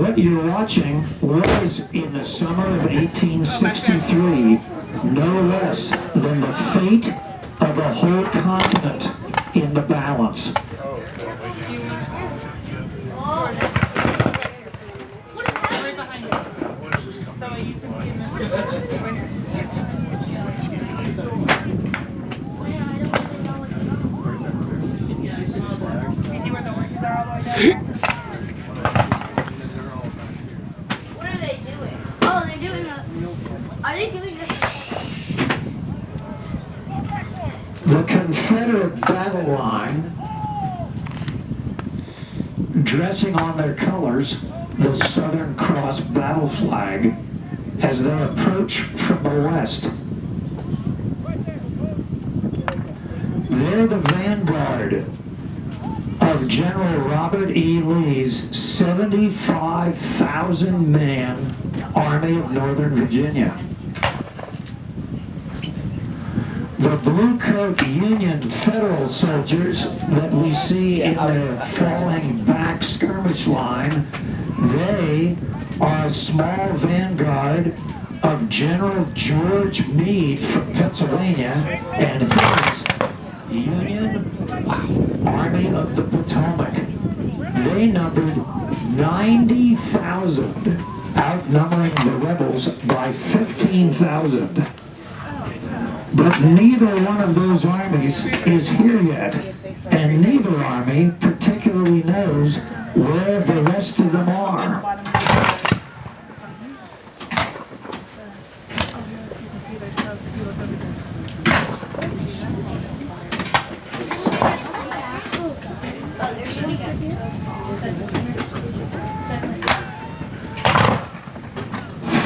What you're watching was, in the summer of 1863, no less than the fate of a whole continent in the balance. What are they doing? Oh, they're doing a... Are they doing a... The Confederate battle line, dressing on their colors the Southern Cross battle flag as they approach from the west. They're the vanguard of General Robert E. Lee's 75,000-man Army of Northern Virginia. The blue coat Union Federal soldiers that we see in their falling back skirmish line, they are a small vanguard of General George Meade from Pennsylvania and his Union Army of the Potomac. They numbered 90,000, outnumbering the rebels by 15,000. But neither one of those armies is here yet, and neither army particularly knows where the rest of them are.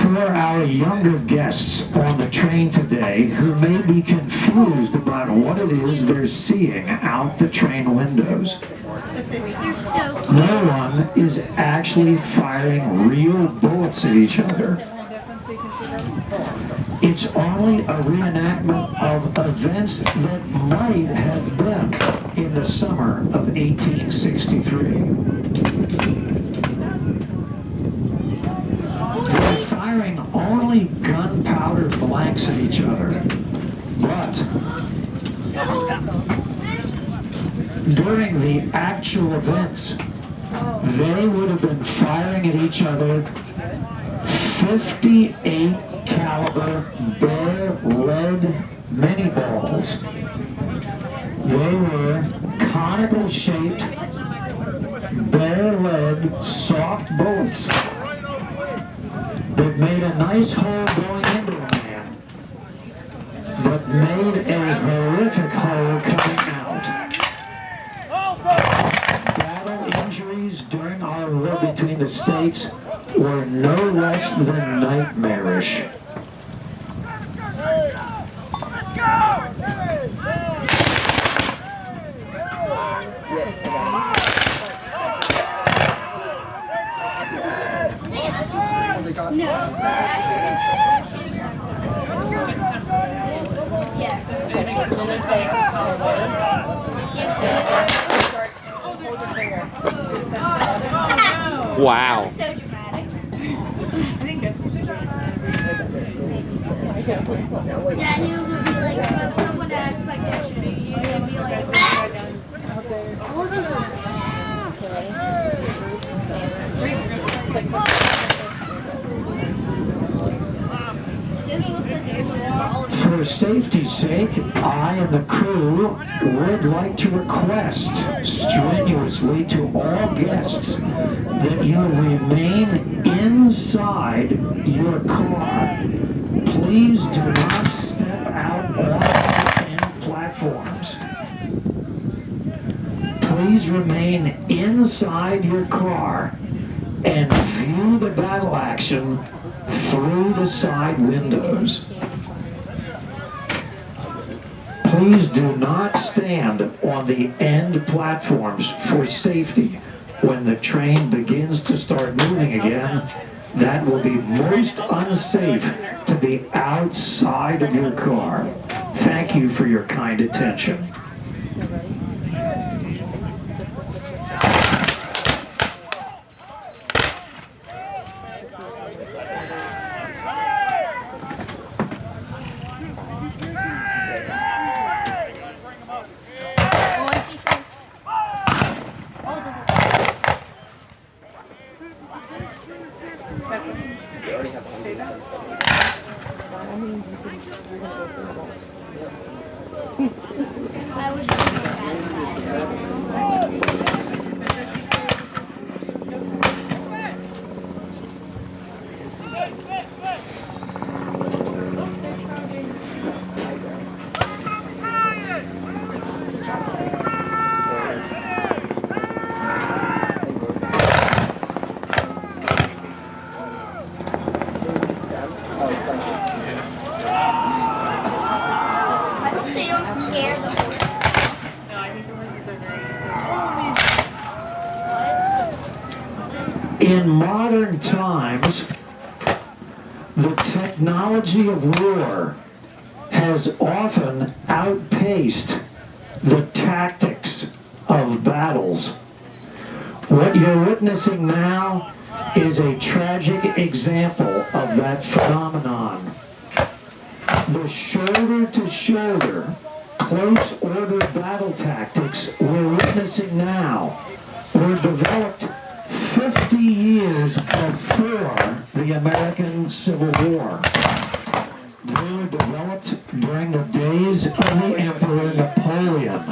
For our younger guests on the train today who may be confused about what it is they're seeing out the train windows, They're so cute. no one is actually firing real bullets at each other. It's only a reenactment of events that might have been in the summer of 1863. They're firing only gunpowder blanks at each other, but during the actual events, they would have been firing at each other 58 caliber bare lead mini balls. They were conical shaped bare lead soft bullets that made a nice hole going into a man, but made a horrific hole coming out. Battle injuries during our war between the states were no less than nightmarish. Let's go! No. Wow. That was so dramatic. Yeah, and you'll be like, when someone acts like they should be, you'll be like, For safety's sake, I and the crew would like to request strenuously to all guests that you remain inside your car. Please do not step out on the end platforms. Please remain inside your car and view the battle action through the side windows. Please do not stand on the end platforms for safety. When the train begins to start moving again, that will be most unsafe to be outside of your car. Thank you for your kind attention. I wish I was on that side. Oops, they're charging. I hope they don't scare the horse. No, I think the horses are very easy. What? In modern times, the technology of war has often outpaced the tactics of battles. What you're witnessing now is a tragic example of that phenomenon. The shoulder-to-shoulder, close-order battle tactics we're witnessing now were developed 50 years before the American Civil War. They were developed during the days of the Emperor Napoleon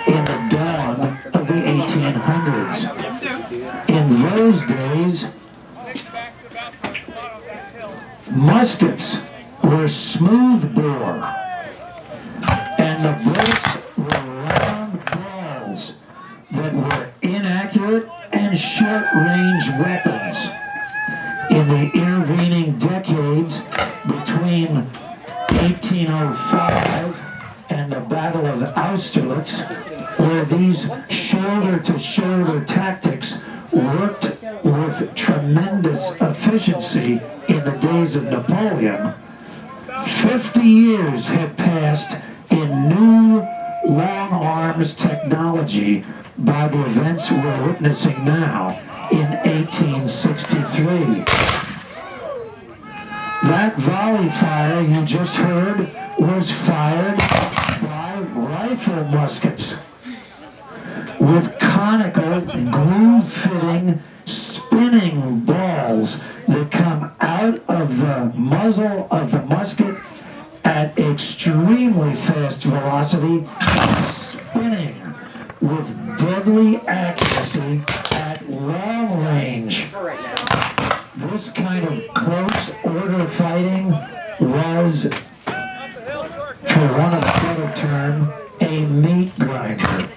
in the dawn of the 1800s. In those days, muskets were smooth bore, and the bullets were round balls that were inaccurate and short-range weapons. In the intervening decades between 1805 and the Battle of Austerlitz, where these shoulder-to-shoulder tactics worked with tremendous efficiency in the days of Napoleon, 50 years had passed in new long arms technology by the events we're witnessing now in 1863. That volley fire you just heard was fired by rifle muskets with conical, groove-fitting, spinning balls that come out of the muzzle of the musket at extremely fast velocity, spinning with deadly accuracy at long range. This kind of close order fighting was, for want of a better term, a meat grinder.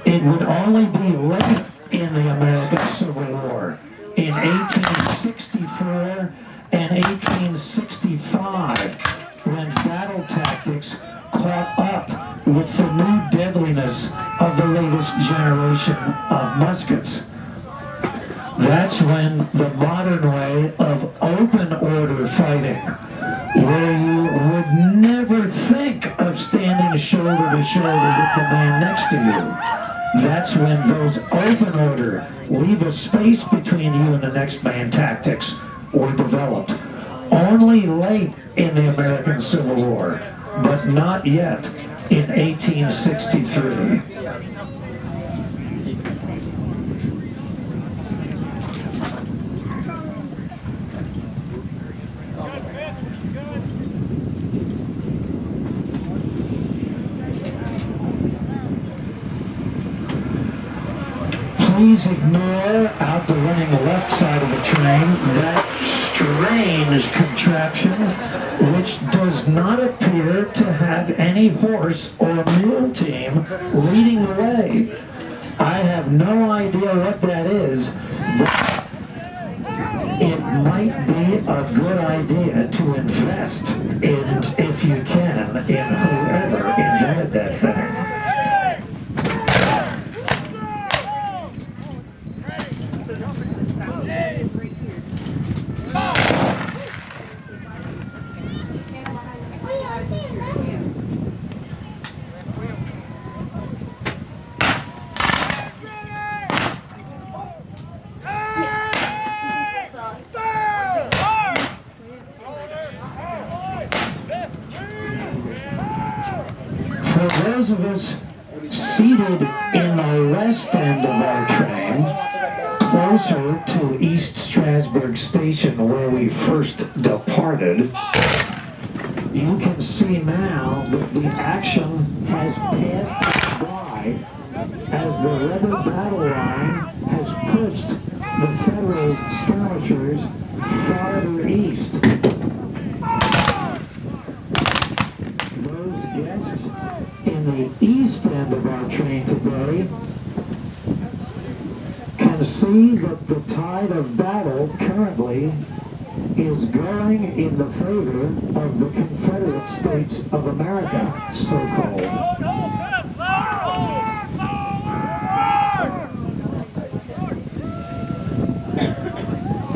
It would only be late in the American Civil War, in 1864 and 1865, when battle tactics caught up with the new deadliness of the latest generation of muskets. That's when the modern way of open order fighting, where you would never think of standing shoulder to shoulder with the man next to you, that's when those open order, leave a space between you and the next man tactics were developed. Only late in the American Civil War, but not yet in 1863. Please ignore, out the running left side of the train, that strange contraption which does not appear to have any horse or mule team leading the way. I have no idea what that is, but it might be a good idea to invest in, if you can, in whoever invented that thing. For those of us seated in the west end of our train, closer to East Strasburg Strasburg station where we first departed, you can see now that the action has passed by as the rebel battle line has pushed the Federal skirmishers farther east. Those guests in the east end of our train today can see that the tide of battle currently is going in the favor of the Confederate States of America, so-called.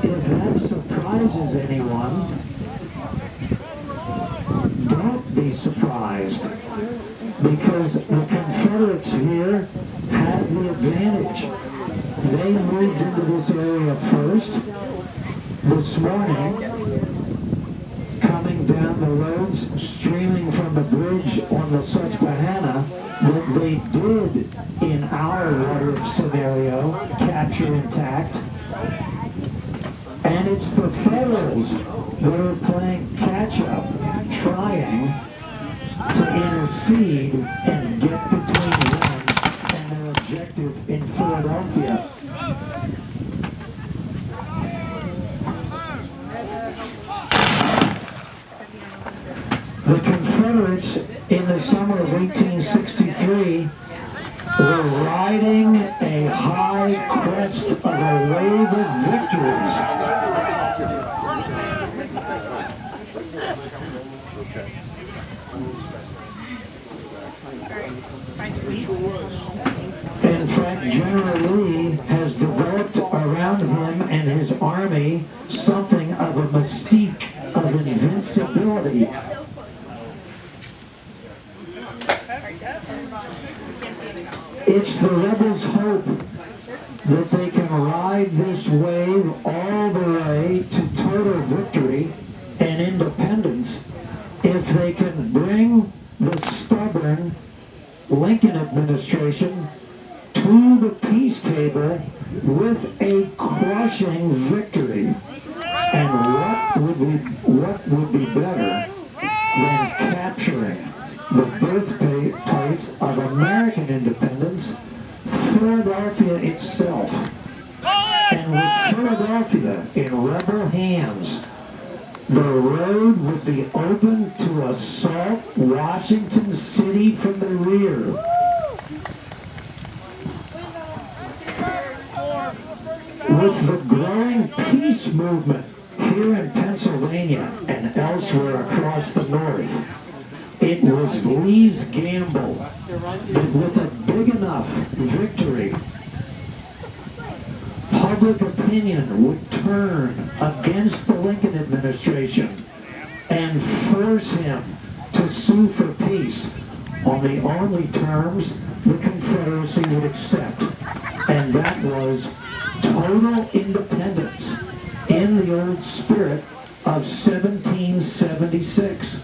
If that surprises anyone, don't be surprised, because the Confederates here have the advantage. They moved into this area first. This morning, coming down the roads, streaming from the bridge on the Susquehanna, that they did, in our water scenario, capture intact. And it's the Federals that are playing catch-up, trying to intercede and get between them and their objective in Philadelphia. The Confederates in the summer of 1863 were riding a high crest of a wave of victories. In fact, General Lee has developed around him and his army something of a mystique of invincibility. It's the rebels' hope that they can ride this wave all the way to total victory and independence if they can bring the stubborn Lincoln administration to the peace table with a crushing victory. And what would be better than capturing the birthplace of American independence, Philadelphia itself? And with Philadelphia in rebel hands, the road would be open to assault Washington City from the rear. With the growing peace movement here in Pennsylvania and elsewhere across the North, it was Lee's gamble that with a big enough victory, public opinion would turn against the Lincoln administration and force him to sue for peace on the only terms the Confederacy would accept, and that was total independence in the old spirit of 1776.